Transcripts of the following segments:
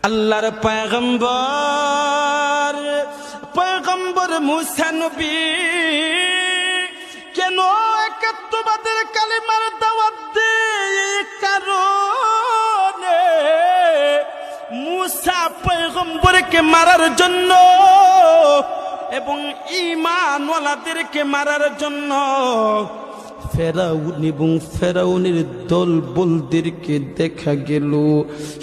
আল্লাহর পয়গম্বর মুসা নবী কেন একাত্মবাদের কালিমার দাওয়াত দেয়? কারণে মুসা পয়গম্বরকে মারার জন্য এবং ঈমানওয়ালাদেরকে মারার জন্য ফেরাউন এবং ফেরাউনের দল বলদেরকে দেখা গেল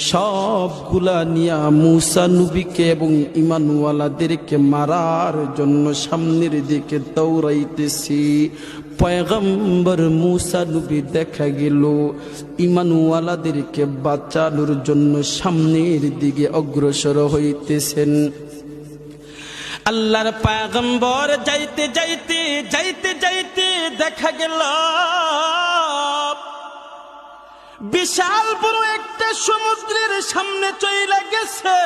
সবগুলা নিয়া মুসা নবীকে এবং ঈমানওয়ালাদেরকে মারার জন্য সামনের দিকে দৌড়াইতেছি। পয়গম্বর মুসা নবী দেখা গেল ঈমানওয়ালাদেরকে বাঁচানোর জন্য সামনের দিকে অগ্রসর হইতেছেন। আল্লাহর পয়গম্বর যাইতে যাইতে দেখা গেল বিশাল বড় একটা সমুদ্রের সামনে চলে গেছে।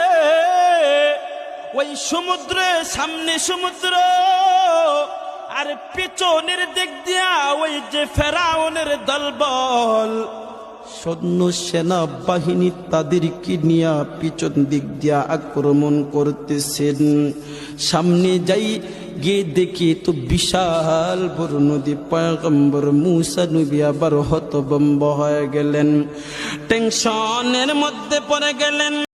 ওই সমুদ্রের সামনে সমুদ্র আর পিছনের দিক দিয়া ওই যে ফেরাউনের দলবল সৈন্য সেনা বাহিনী তাদেরকে নিয়ে পিছন দিক দিয়া আক্রমণ করতেছেন। সামনে যাই গিয়ে দেখি তো বিশাল বড় নদী। পয়গম্বর মুসা নবী আবার হতভম্ব হয়ে গেলেন, টেনশনের মধ্যে পড়ে গেলেন।